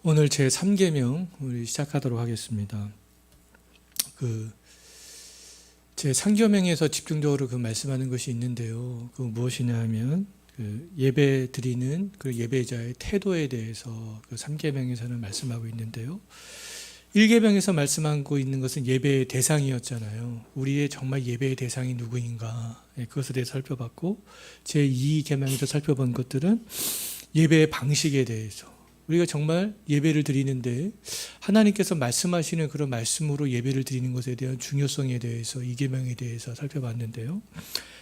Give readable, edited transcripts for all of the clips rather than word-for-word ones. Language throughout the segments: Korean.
오늘 제 3계명 우리 시작하도록 하겠습니다. 제 3계명에서 집중적으로 말씀하는 것이 있는데요. 무엇이냐 하면 예배 드리는 그 예배자의 태도에 대해서 3계명에서는 말씀하고 있는데요. 1계명에서 말씀하고 있는 것은 예배의 대상이었잖아요. 우리의 정말 예배의 대상이 누구인가, 그것에 대해서 살펴봤고, 제 2계명에서 살펴본 것들은 예배의 방식에 대해서, 우리가 정말 예배를 드리는데 하나님께서 말씀하시는 그런 말씀으로 예배를 드리는 것에 대한 중요성에 대해서 2계명에 대해서 살펴봤는데요.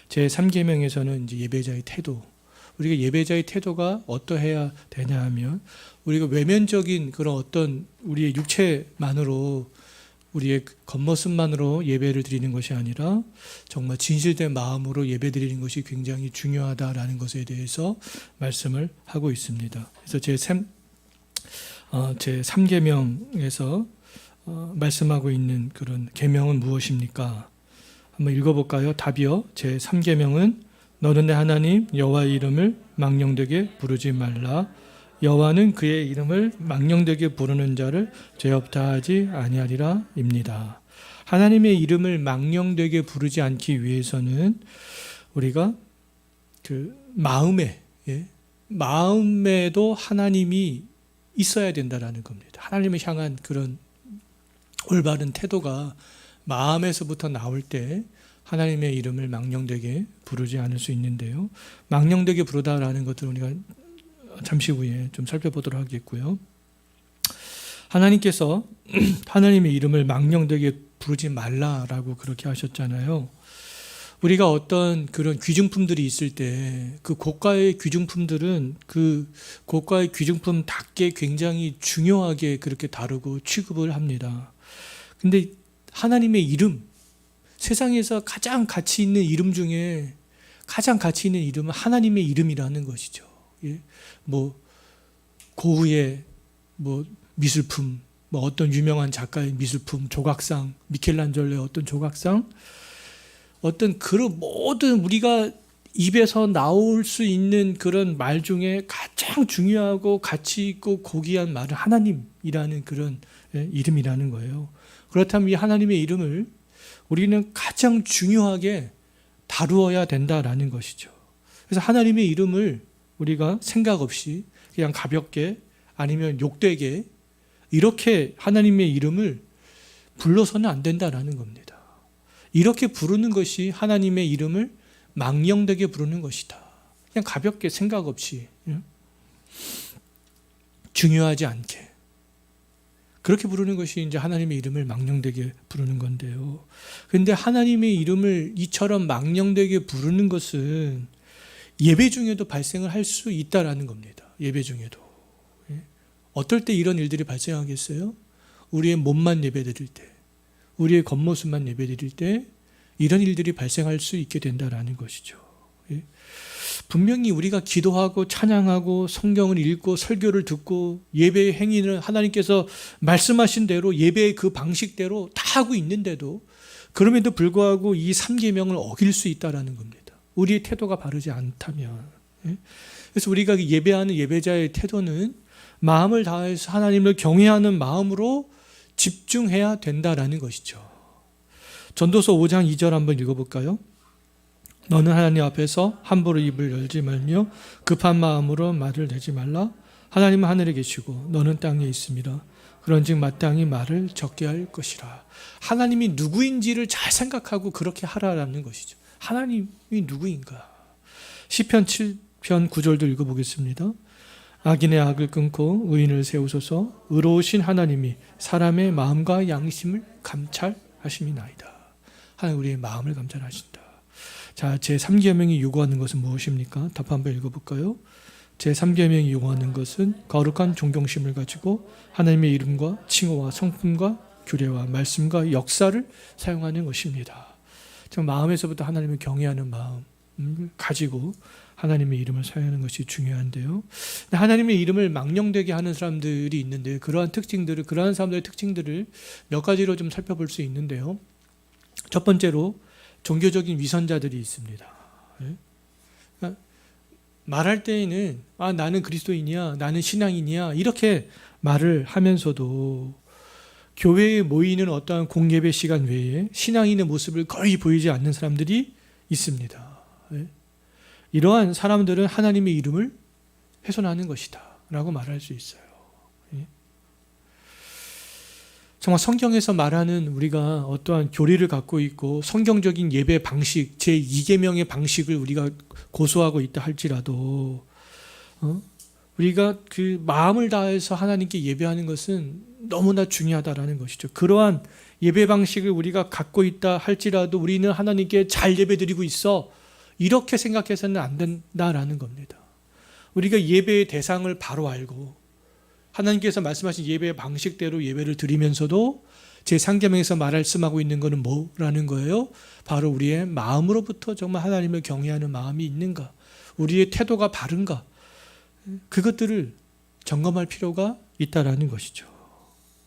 제 3계명에서는 이제 예배자의 태도, 우리가 예배자의 태도가 어떠해야 되냐 하면, 우리가 외면적인 그런 어떤 우리의 육체만으로, 우리의 겉모습만으로 예배를 드리는 것이 아니라 정말 진실된 마음으로 예배 드리는 것이 굉장히 중요하다라는 것에 대해서 말씀을 하고 있습니다. 그래서 제 3계명에서 말씀하고 있는 그런 계명은 무엇입니까? 한번 읽어볼까요? 답이요. 제 3계명은 너는 내 하나님 여호와의 이름을 망령되게 부르지 말라. 여호와는 그의 이름을 망령되게 부르는 자를 죄 없다 하지 아니하리라 입니다. 하나님의 이름을 망령되게 부르지 않기 위해서는 우리가 마음에도 하나님이 있어야 된다라는 겁니다. 하나님을 향한 그런 올바른 태도가 마음에서부터 나올 때 하나님의 이름을 망령되게 부르지 않을 수 있는데요. 망령되게 부르다라는 것들을 우리가 잠시 후에 좀 살펴보도록 하겠고요. 하나님께서 하나님의 이름을 망령되게 부르지 말라라고 그렇게 하셨잖아요. 우리가 어떤 그런 귀중품들이 있을 때 그 고가의 귀중품들은 그 고가의 귀중품답게 굉장히 중요하게 그렇게 다루고 취급을 합니다. 근데 하나님의 이름, 세상에서 가장 가치 있는 이름 중에 가장 가치 있는 이름은 하나님의 이름이라는 것이죠. 예? 고흐의 미술품, 어떤 유명한 작가의 미술품, 조각상, 미켈란젤로의 어떤 조각상, 어떤 그런 모든 우리가 입에서 나올 수 있는 그런 말 중에 가장 중요하고 가치 있고 고귀한 말은 하나님이라는 그런 이름이라는 거예요. 그렇다면 이 하나님의 이름을 우리는 가장 중요하게 다루어야 된다라는 것이죠. 그래서 하나님의 이름을 우리가 생각 없이 그냥 가볍게 아니면 욕되게 이렇게 하나님의 이름을 불러서는 안 된다라는 겁니다. 이렇게 부르는 것이 하나님의 이름을 망령되게 부르는 것이다. 그냥 가볍게 생각 없이, 중요하지 않게 그렇게 부르는 것이 이제 하나님의 이름을 망령되게 부르는 건데요. 그런데 하나님의 이름을 이처럼 망령되게 부르는 것은 예배 중에도 발생을 할 수 있다라는 겁니다. 예배 중에도. 어떨 때 이런 일들이 발생하겠어요? 우리의 몸만 예배 드릴 때, 우리의 겉모습만 예배 드릴 때 이런 일들이 발생할 수 있게 된다라는 것이죠. 분명히 우리가 기도하고 찬양하고 성경을 읽고 설교를 듣고 예배의 행위는 하나님께서 말씀하신 대로 예배의 그 방식대로 다 하고 있는데도 그럼에도 불구하고 이 3계명을 어길 수 있다라는 겁니다. 우리의 태도가 바르지 않다면. 그래서 우리가 예배하는 예배자의 태도는 마음을 다해서 하나님을 경외하는 마음으로 집중해야 된다라는 것이죠. 전도서 5장 2절 한번 읽어볼까요? 너는 하나님 앞에서 함부로 입을 열지 말며 급한 마음으로 말을 내지 말라. 하나님은 하늘에 계시고 너는 땅에 있습니다. 그런즉 마땅히 말을 적게 할 것이라. 하나님이 누구인지를 잘 생각하고 그렇게 하라라는 것이죠. 하나님이 누구인가? 시편 7편 9절도 읽어보겠습니다. 악인의 악을 끊고 의인을 세우소서. 의로우신 하나님이 사람의 마음과 양심을 감찰하심이나이다. 하나님 우리의 마음을 감찰하신다. 자, 제 3계명이 요구하는 것은 무엇입니까? 답 한번 읽어볼까요? 제 3계명이 요구하는 것은 거룩한 존경심을 가지고 하나님의 이름과 칭호와 성품과 규례와 말씀과 역사를 사용하는 것입니다. 마음에서부터 하나님을 경외하는 마음을 가지고 하나님의 이름을 사용하는 것이 중요한데요. 하나님의 이름을 망령되게 하는 사람들이 있는데 그러한 사람들의 특징들을 몇 가지로 좀 살펴볼 수 있는데요. 첫 번째로 종교적인 위선자들이 있습니다. 말할 때에는 나는 그리스도인이야, 나는 신앙인이야 이렇게 말을 하면서도 교회에 모이는 어떠한 공예배 시간 외에 신앙인의 모습을 거의 보이지 않는 사람들이 있습니다. 이러한 사람들은 하나님의 이름을 훼손하는 것이다 라고 말할 수 있어요. 정말 성경에서 말하는 우리가 어떠한 교리를 갖고 있고 성경적인 예배 방식, 제2계명의 방식을 우리가 고수하고 있다 할지라도 우리가 그 마음을 다해서 하나님께 예배하는 것은 너무나 중요하다라는 것이죠. 그러한 예배 방식을 우리가 갖고 있다 할지라도 우리는 하나님께 잘 예배드리고 있어, 이렇게 생각해서는 안 된다라는 겁니다. 우리가 예배의 대상을 바로 알고 하나님께서 말씀하신 예배의 방식대로 예배를 드리면서도 제3계명에서 말씀하고 있는 것은 뭐라는 거예요? 바로 우리의 마음으로부터 정말 하나님을 경외하는 마음이 있는가, 우리의 태도가 바른가, 그것들을 점검할 필요가 있다라는 것이죠.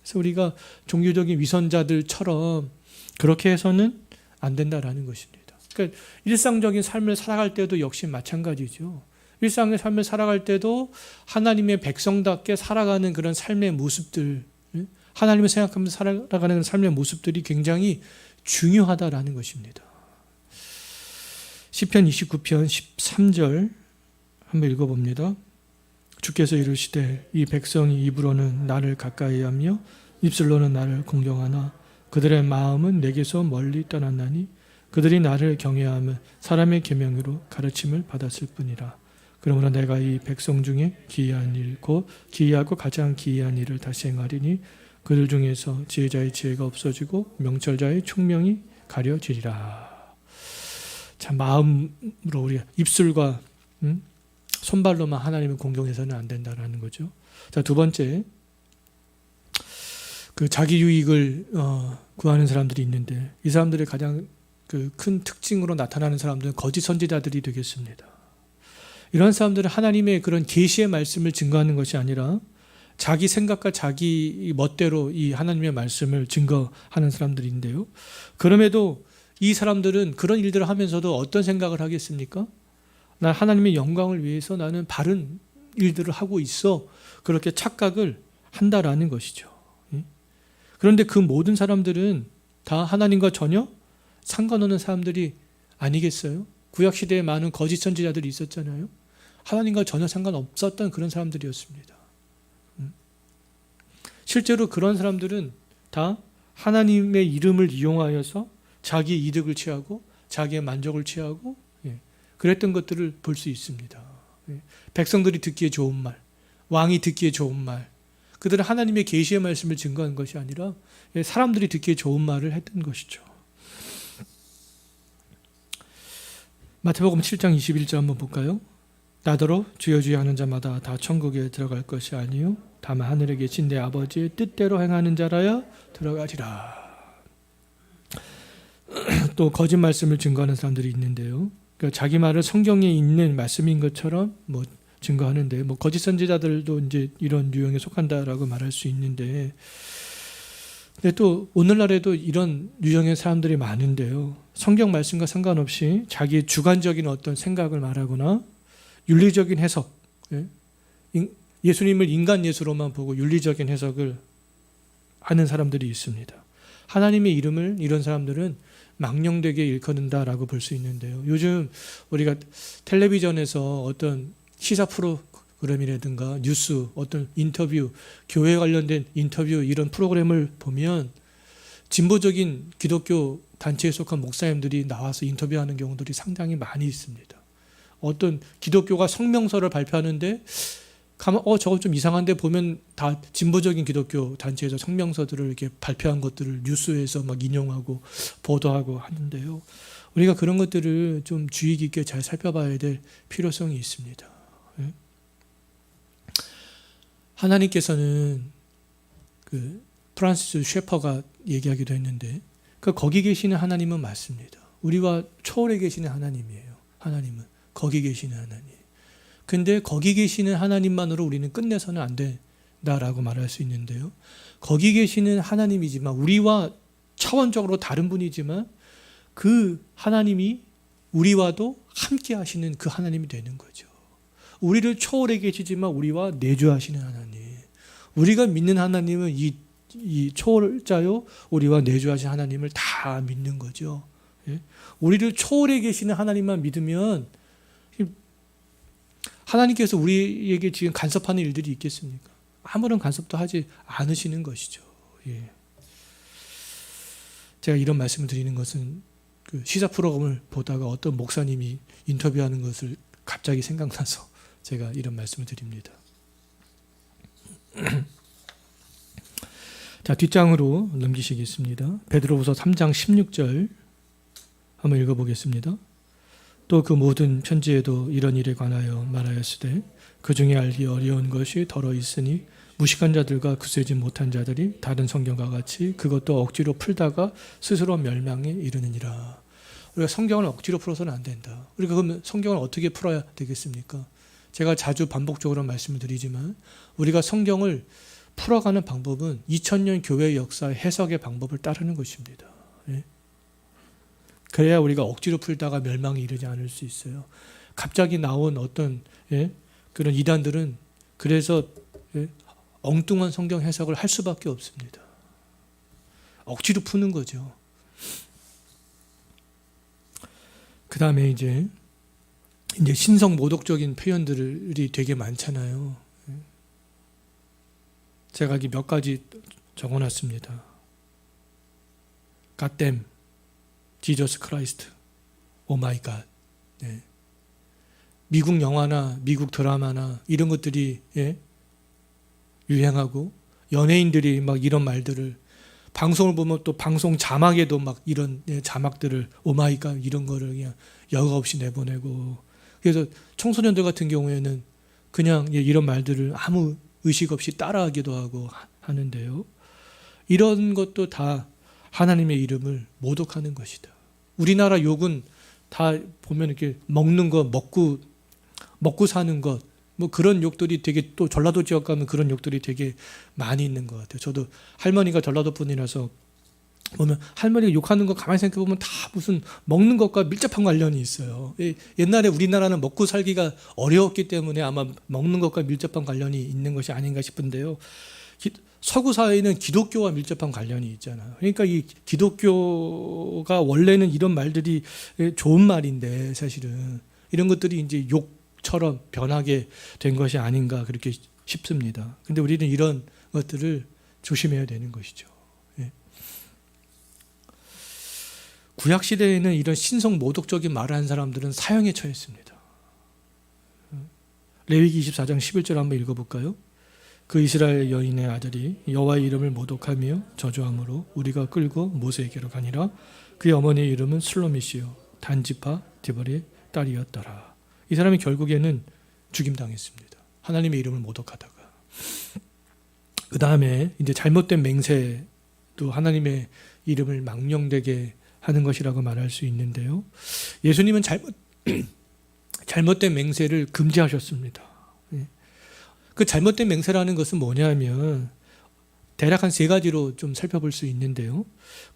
그래서 우리가 종교적인 위선자들처럼 그렇게 해서는 안 된다라는 것입니다. 그러니까 일상적인 삶을 살아갈 때도 역시 마찬가지죠. 일상의 삶을 살아갈 때도 하나님의 백성답게 살아가는 그런 삶의 모습들, 하나님을 생각하면서 살아가는 삶의 모습들이 굉장히 중요하다라는 것입니다. 시편 29편 13절 한번 읽어봅니다. 주께서 이르시되 이 백성이 입으로는 나를 가까이 하며 입술로는 나를 공경하나 그들의 마음은 내게서 멀리 떠났나니 그들이 나를 경외하며 사람의 계명으로 가르침을 받았을 뿐이라. 그러므로 내가 이 백성 중에 기이한 일, 곧 기이하고 가장 기이한 일을 다시 행하리니 그들 중에서 지혜자의 지혜가 없어지고 명철자의 총명이 가려지리라. 참, 마음으로 우리가 입술과 손발로만 하나님을 공경해서는 안 된다라는 거죠. 자, 두 번째, 그 자기 유익을 구하는 사람들이 있는데 이 사람들의 가장 그 큰 특징으로 나타나는 사람들은 거짓 선지자들이 되겠습니다. 이런 사람들은 하나님의 그런 계시의 말씀을 증거하는 것이 아니라 자기 생각과 자기 멋대로 이 하나님의 말씀을 증거하는 사람들인데요. 그럼에도 이 사람들은 그런 일들을 하면서도 어떤 생각을 하겠습니까? 나 하나님의 영광을 위해서 나는 바른 일들을 하고 있어, 그렇게 착각을 한다라는 것이죠. 그런데 그 모든 사람들은 다 하나님과 전혀 상관없는 사람들이 아니겠어요? 구약시대에 많은 거짓 선지자들이 있었잖아요. 하나님과 전혀 상관없었던 그런 사람들이었습니다. 실제로 그런 사람들은 다 하나님의 이름을 이용하여서 자기 이득을 취하고 자기의 만족을 취하고 그랬던 것들을 볼 수 있습니다. 백성들이 듣기에 좋은 말, 왕이 듣기에 좋은 말, 그들은 하나님의 계시의 말씀을 증거한 것이 아니라 사람들이 듣기에 좋은 말을 했던 것이죠. 마태복음 7장 21절 한번 볼까요? 나더러 주여 주여 하는 자마다 다 천국에 들어갈 것이 아니요 다만 하늘에 계신 내 아버지의 뜻대로 행하는 자라야 들어가리라. 또 거짓 말씀을 증거하는 사람들이 있는데요. 그러니까 자기 말을 성경에 있는 말씀인 것처럼 증거하는데 거짓 선지자들도 이제 이런 유형에 속한다라고 말할 수 있는데, 근데 또 오늘날에도 이런 유형의 사람들이 많은데요. 성경 말씀과 상관없이 자기의 주관적인 어떤 생각을 말하거나 윤리적인 해석, 예수님을 인간 예수로만 보고 윤리적인 해석을 하는 사람들이 있습니다. 하나님의 이름을 이런 사람들은 망령되게 일컫는다라고 볼 수 있는데요. 요즘 우리가 텔레비전에서 어떤 시사 프로그램이라든가 뉴스, 어떤 인터뷰, 교회 관련된 인터뷰 이런 프로그램을 보면 진보적인 기독교 단체에 속한 목사님들이 나와서 인터뷰하는 경우들이 상당히 많이 있습니다. 어떤 기독교가 성명서를 발표하는데 저거 좀 이상한데 보면 다 진보적인 기독교 단체에서 성명서들을 이렇게 발표한 것들을 뉴스에서 막 인용하고 보도하고 하는데요. 우리가 그런 것들을 좀 주의 깊게 잘 살펴봐야 될 필요성이 있습니다. 하나님께서는 그 프란시스 셰퍼가 얘기하기도 했는데 거기 계시는 하나님은 맞습니다. 우리와 초월해 계시는 하나님이에요. 하나님은 거기 계시는 하나님. 근데 거기 계시는 하나님만으로 우리는 끝내서는 안 된다라고 말할 수 있는데요. 거기 계시는 하나님이지만 우리와 차원적으로 다른 분이지만 그 하나님이 우리와도 함께 하시는 그 하나님이 되는 거죠. 우리를 초월해 계시지만 우리와 내주하시는 하나님, 우리가 믿는 하나님은 이 초월자요 우리와 내주하신 하나님을 다 믿는 거죠. 예? 우리를 초월해 계시는 하나님만 믿으면 하나님께서 우리에게 지금 간섭하는 일들이 있겠습니까? 아무런 간섭도 하지 않으시는 것이죠. 예. 제가 이런 말씀을 드리는 것은 그 시사 프로그램을 보다가 어떤 목사님이 인터뷰하는 것을 갑자기 생각나서 제가 이런 말씀을 드립니다. 자, 뒷장으로 넘기시겠습니다. 베드로후서 3장 16절 한번 읽어보겠습니다. 또 그 모든 편지에도 이런 일에 관하여 말하였으되 그 중에 알기 어려운 것이 더러 있으니 무식한 자들과 굳세지 못한 자들이 다른 성경과 같이 그것도 억지로 풀다가 스스로 멸망에 이르느니라. 우리가 성경을 억지로 풀어서는 안 된다. 우리가 그러면 성경을 어떻게 풀어야 되겠습니까? 제가 자주 반복적으로 말씀을 드리지만 우리가 성경을 풀어가는 방법은 2000년 교회 역사의 해석의 방법을 따르는 것입니다. 예? 그래야 우리가 억지로 풀다가 멸망에 이르지 않을 수 있어요. 갑자기 나온 어떤 그런 이단들은 그래서 엉뚱한 성경 해석을 할 수밖에 없습니다. 억지로 푸는 거죠. 그 다음에 이제 신성 모독적인 표현들이 되게 많잖아요. 제가 여기 몇 가지 적어놨습니다. God damn, Jesus Christ, oh my God. 네. 미국 영화나 미국 드라마나 이런 것들이 유행하고 연예인들이 막 이런 말들을 방송을 보면 또 방송 자막에도 막 이런 자막들을 oh my God 이런 거를 그냥 여과 없이 내보내고 그래서 청소년들 같은 경우에는 그냥 이런 말들을 아무 의식 없이 따라하기도 하고 하는데요. 이런 것도 다 하나님의 이름을 모독하는 것이다. 우리나라 욕은 다 보면 이렇게 먹는 거, 먹고 사는 것, 뭐 그런 욕들이 되게 또 전라도 지역 가면 그런 욕들이 되게 많이 있는 것 같아요. 저도 할머니가 전라도 분이라서 보면 할머니가 욕하는 거 가만히 생각해 보면 다 무슨 먹는 것과 밀접한 관련이 있어요. 옛날에 우리나라는 먹고 살기가 어려웠기 때문에 아마 먹는 것과 밀접한 관련이 있는 것이 아닌가 싶은데요. 서구 사회에는 기독교와 밀접한 관련이 있잖아요. 그러니까 이 기독교가 원래는 이런 말들이 좋은 말인데 사실은 이런 것들이 이제 욕처럼 변하게 된 것이 아닌가 그렇게 싶습니다. 근데 우리는 이런 것들을 조심해야 되는 것이죠. 구약 시대에는 이런 신성 모독적인 말을 한 사람들은 사형에 처했습니다. 레위기 24장 11절 한번 읽어볼까요? 그 이스라엘 여인의 아들이 여호와의 이름을 모독하며 저주함으로 우리가 끌고 모세에게로 가니라. 그의 어머니의 이름은 슬로미시요 단지파 디벌의 딸이었더라. 이 사람이 결국에는 죽임당했습니다. 하나님의 이름을 모독하다가. 그 다음에 이제 잘못된 맹세도 하나님의 이름을 망령되게 하는 것이라고 말할 수 있는데요. 예수님은 잘못된 맹세를 금지하셨습니다. 그 잘못된 맹세라는 것은 뭐냐면 대략 한 3가지로 좀 살펴볼 수 있는데요.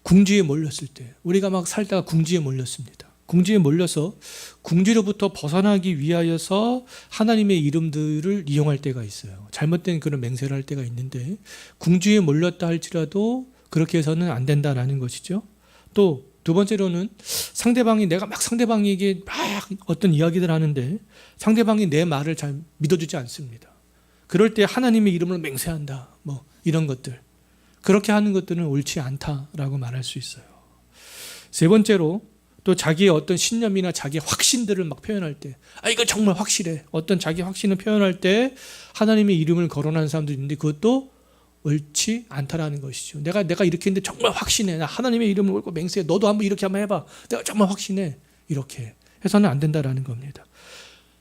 궁지에 몰렸을 때 우리가 막 살다가 궁지에 몰렸습니다. 궁지에 몰려서 궁지로부터 벗어나기 위하여서 하나님의 이름들을 이용할 때가 있어요. 잘못된 그런 맹세를 할 때가 있는데 궁지에 몰렸다 할지라도 그렇게 해서는 안 된다라는 것이죠. 또 두 번째로는 내가 막 상대방에게 막 어떤 이야기를 하는데 상대방이 내 말을 잘 믿어주지 않습니다. 그럴 때 하나님의 이름을 맹세한다. 뭐 이런 것들. 그렇게 하는 것들은 옳지 않다라고 말할 수 있어요. 세 번째로 또 자기의 어떤 신념이나 자기의 확신들을 막 표현할 때 이거 정말 확실해. 어떤 자기 확신을 표현할 때 하나님의 이름을 거론하는 사람들이 있는데 그것도 옳지 않다라는 것이죠. 내가 이렇게 했는데 정말 확신해. 나 하나님의 이름을 걸고 맹세해. 너도 이렇게 한번 해봐. 내가 정말 확신해. 이렇게 해서는 안 된다라는 겁니다.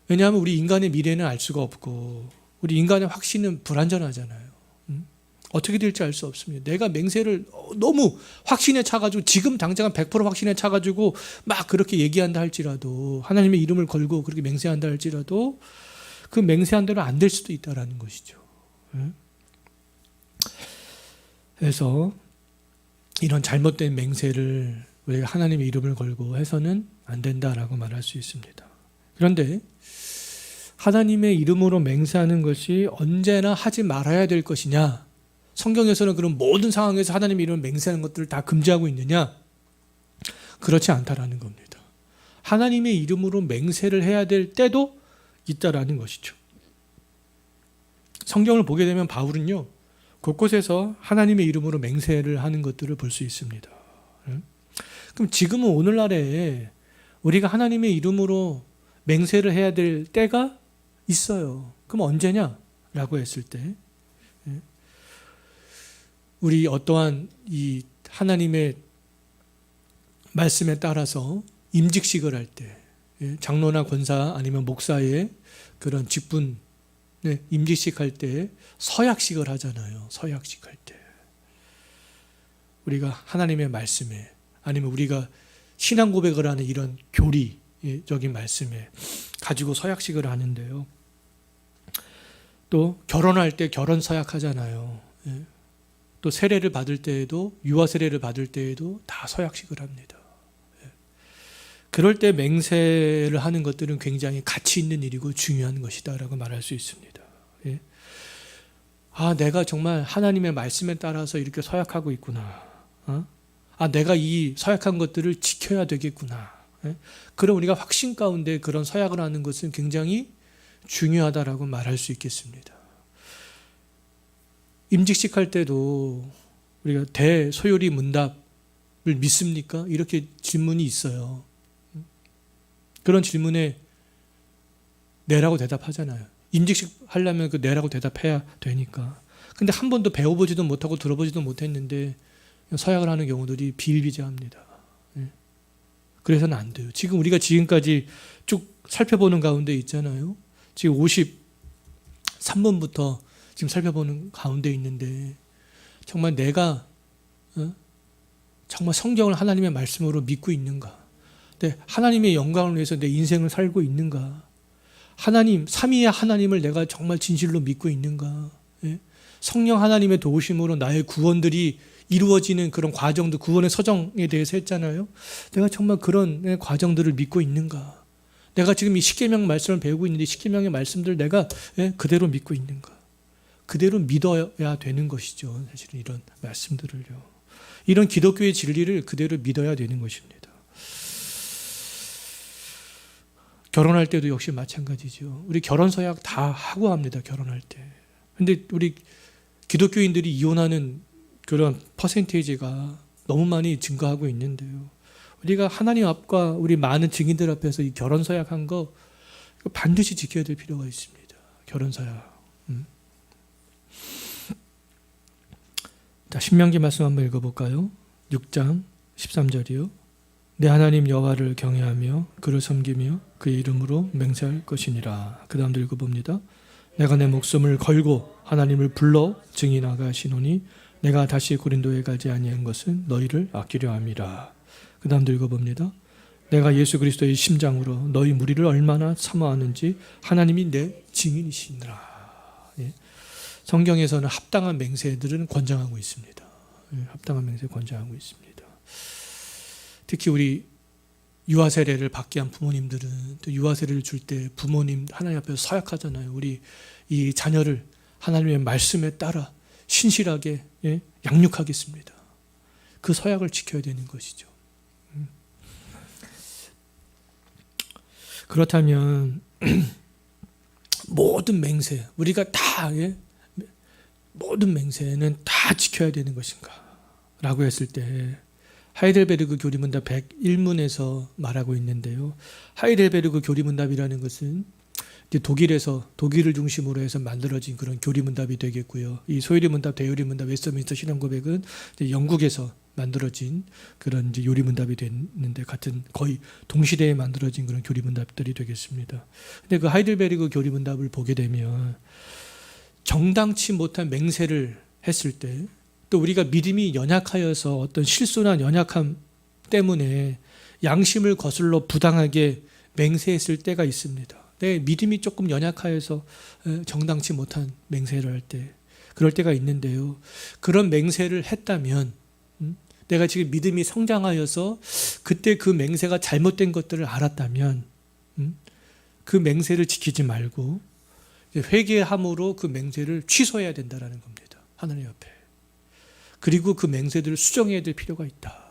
왜냐하면 우리 인간의 미래는 알 수가 없고 우리 인간의 확신은 불완전하잖아요. 어떻게 될지 알 수 없습니다. 내가 맹세를 너무 확신에 차가지고 지금 당장 100% 확신에 차가지고 막 그렇게 얘기한다 할지라도 하나님의 이름을 걸고 그렇게 맹세한다 할지라도 그 맹세한 대로 안 될 수도 있다라는 것이죠. 그래서 이런 잘못된 맹세를 우리가 하나님의 이름을 걸고 해서는 안 된다라고 말할 수 있습니다. 그런데 하나님의 이름으로 맹세하는 것이 언제나 하지 말아야 될 것이냐? 성경에서는 그런 모든 상황에서 하나님의 이름을 맹세하는 것들을 다 금지하고 있느냐? 그렇지 않다라는 겁니다. 하나님의 이름으로 맹세를 해야 될 때도 있다라는 것이죠. 성경을 보게 되면 바울은요, 곳곳에서 하나님의 이름으로 맹세를 하는 것들을 볼 수 있습니다. 그럼 지금은 오늘날에 우리가 하나님의 이름으로 맹세를 해야 될 때가 있어요. 그럼 언제냐? 라고 했을 때 우리 어떠한 이 하나님의 말씀에 따라서 임직식을 할 때, 장로나 권사 아니면 목사의 그런 직분 임직식 할 때 서약식을 하잖아요. 서약식 할 때 우리가 하나님의 말씀에 아니면 우리가 신앙 고백을 하는 이런 교리적인 말씀에 가지고 서약식을 하는데요. 또 결혼할 때 결혼 서약하잖아요. 또 세례를 받을 때에도, 유아 세례를 받을 때에도 다 서약식을 합니다. 그럴 때 맹세를 하는 것들은 굉장히 가치 있는 일이고 중요한 것이다라고 말할 수 있습니다. 아, 내가 정말 하나님의 말씀에 따라서 이렇게 서약하고 있구나. 아, 내가 이 서약한 것들을 지켜야 되겠구나. 그럼 우리가 확신 가운데 그런 서약을 하는 것은 굉장히 중요하다라고 말할 수 있겠습니다. 임직식 할 때도 우리가 대소요리 문답을 믿습니까? 이렇게 질문이 있어요. 그런 질문에 네라고 대답하잖아요. 임직식 하려면 그 네라고 대답해야 되니까. 근데 한 번도 배워보지도 못하고 들어보지도 못했는데 서약을 하는 경우들이 비일비재합니다. 그래서는 안 돼요. 지금 우리가 지금까지 쭉 살펴보는 가운데 있잖아요. 지금 53번부터 지금 살펴보는 가운데 있는데 정말 내가 정말 성경을 하나님의 말씀으로 믿고 있는가? 하나님의 영광을 위해서 내 인생을 살고 있는가? 하나님, 삼위의 하나님을 내가 정말 진실로 믿고 있는가? 성령 하나님의 도우심으로 나의 구원들이 이루어지는 그런 과정도 구원의 서정에 대해서 했잖아요. 내가 정말 그런 과정들을 믿고 있는가? 내가 지금 이 십계명 말씀을 배우고 있는데 십계명의 말씀들 내가 그대로 믿고 있는가? 그대로 믿어야 되는 것이죠. 사실은 이런 말씀들을요. 이런 기독교의 진리를 그대로 믿어야 되는 것입니다. 결혼할 때도 역시 마찬가지죠. 우리 결혼 서약 다 하고 합니다. 결혼할 때. 근데 우리 기독교인들이 이혼하는 그런 퍼센테이지가 너무 많이 증가하고 있는데요. 우리가 하나님 앞과 우리 많은 증인들 앞에서 이 결혼 서약한 거 반드시 지켜야 될 필요가 있습니다. 결혼 서약. 자, 신명기 말씀 한번 읽어볼까요? 6장 13절이요. 내 하나님 여호와를 경외하며 그를 섬기며 그의 이름으로 맹세할 것이니라. 그 다음도 읽어봅니다. 내가 내 목숨을 걸고 하나님을 불러 증인하게 하시노니 내가 다시 고린도에 가지 아니한 것은 너희를 아끼려 함이라. 그 다음도 읽어봅니다. 내가 예수 그리스도의 심장으로 너희 무리를 얼마나 사모하는지 하나님이 내 증인이시니라. 성경에서는 합당한 맹세들은 권장하고 있습니다. 합당한 맹세 권장하고 있습니다. 특히 우리 유아 세례를 받게 한 부모님들은 또 유아 세례를 줄 때 부모님 하나님 앞에서 서약하잖아요. 우리 이 자녀를 하나님의 말씀에 따라 신실하게 양육하겠습니다. 그 서약을 지켜야 되는 것이죠. 그렇다면 모든 맹세 우리가 다 모든 맹세는 다 지켜야 되는 것인가? 라고 했을 때 하이델베르그 교리문답 101문에서 말하고 있는데요. 하이델베르그 교리문답이라는 것은 이제 독일을 중심으로 해서 만들어진 그런 교리문답이 되겠고요. 이 소요리문답, 대요리문답, 웨스트민스터 신앙고백은 이제 영국에서 만들어진 그런 이제 요리문답이 됐는데 같은 거의 동시대에 만들어진 그런 교리문답들이 되겠습니다. 근데 그 하이델베르그 교리문답을 보게 되면 정당치 못한 맹세를 했을 때 또 우리가 믿음이 연약하여서 어떤 실수나 연약함 때문에 양심을 거슬러 부당하게 맹세했을 때가 있습니다. 내 믿음이 조금 연약하여서 정당치 못한 맹세를 할 때 그럴 때가 있는데요. 그런 맹세를 했다면 내가 지금 믿음이 성장하여서 그때 그 맹세가 잘못된 것들을 알았다면 그 맹세를 지키지 말고 회개함으로 그 맹세를 취소해야 된다라는 겁니다. 하나님 앞에. 그리고 그 맹세들을 수정해야 될 필요가 있다.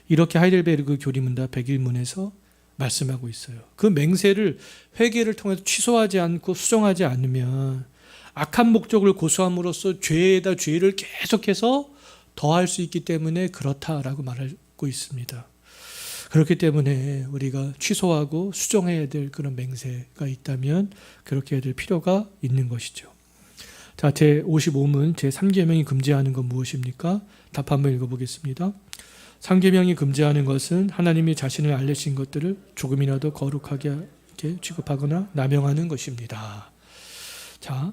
이렇게 하이델베르그 교리문답 101문에서 말씀하고 있어요. 그 맹세를 회개를 통해서 취소하지 않고 수정하지 않으면 악한 목적을 고수함으로써 죄에다 죄를 계속해서 더할 수 있기 때문에 그렇다라고 말하고 있습니다. 그렇기 때문에 우리가 취소하고 수정해야 될 그런 맹세가 있다면 그렇게 해야 될 필요가 있는 것이죠. 자, 제55문 제3계명이 금지하는 건 무엇입니까? 답 한번 읽어보겠습니다. 3계명이 금지하는 것은 하나님이 자신을 알려신 것들을 조금이라도 거룩하게 취급하거나 남용하는 것입니다. 자,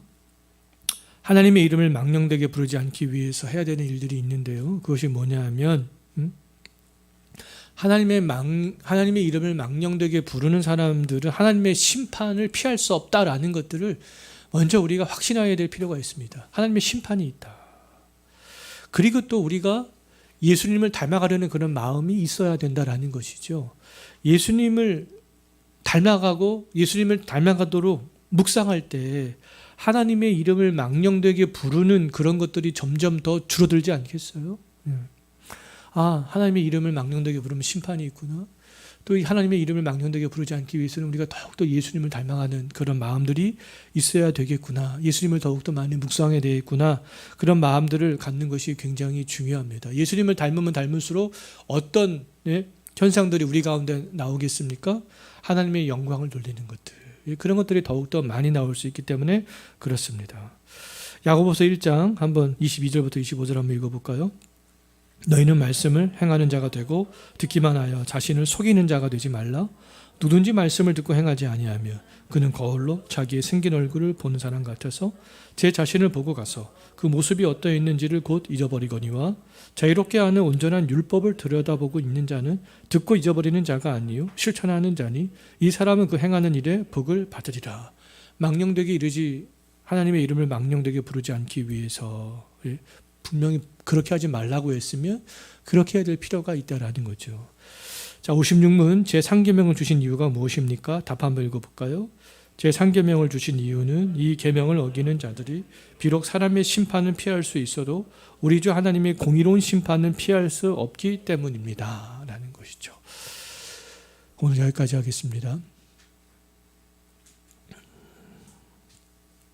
하나님의 이름을 망령되게 부르지 않기 위해서 해야 되는 일들이 있는데요. 그것이 뭐냐 하면 하나님의 이름을 망령되게 부르는 사람들은 하나님의 심판을 피할 수 없다라는 것들을 먼저 우리가 확신해야 될 필요가 있습니다. 하나님의 심판이 있다. 그리고 또 우리가 예수님을 닮아가려는 그런 마음이 있어야 된다라는 것이죠. 예수님을 닮아가도록 묵상할 때 하나님의 이름을 망령되게 부르는 그런 것들이 점점 더 줄어들지 않겠어요? 아, 하나님의 이름을 망령되게 부르면 심판이 있구나. 또 이 하나님의 이름을 망령되게 부르지 않기 위해서는 우리가 더욱더 예수님을 닮아가는 그런 마음들이 있어야 되겠구나. 예수님을 더욱더 많이 묵상해야 되겠구나. 그런 마음들을 갖는 것이 굉장히 중요합니다. 예수님을 닮으면 닮을수록 어떤 현상들이 우리 가운데 나오겠습니까? 하나님의 영광을 돌리는 것들. 그런 것들이 더욱더 많이 나올 수 있기 때문에 그렇습니다. 야고보서 1장 한번 22절부터 25절 한번 읽어볼까요? 너희는 말씀을 행하는 자가 되고 듣기만 하여 자신을 속이는 자가 되지 말라. 누군지 말씀을 듣고 행하지 아니하며 그는 거울로 자기의 생긴 얼굴을 보는 사람 같아서 제 자신을 보고 가서 그 모습이 어떠 있는지를 곧 잊어버리거니와 자유롭게 하는 온전한 율법을 들여다보고 있는 자는 듣고 잊어버리는 자가 아니요 실천하는 자니 이 사람은 그 행하는 일에 복을 받으리라. 망령되게 하나님의 이름을 망령되게 부르지 않기 위해서 분명히 그렇게 하지 말라고 했으면 그렇게 해야 될 필요가 있다라는 거죠. 자, 56문 제3계명을 주신 이유가 무엇입니까? 답 한번 읽어볼까요? 제3계명을 주신 이유는 이 계명을 어기는 자들이 비록 사람의 심판은 피할 수 있어도 우리 주 하나님의 공의로운 심판은 피할 수 없기 때문입니다. 라는 것이죠. 오늘 여기까지 하겠습니다.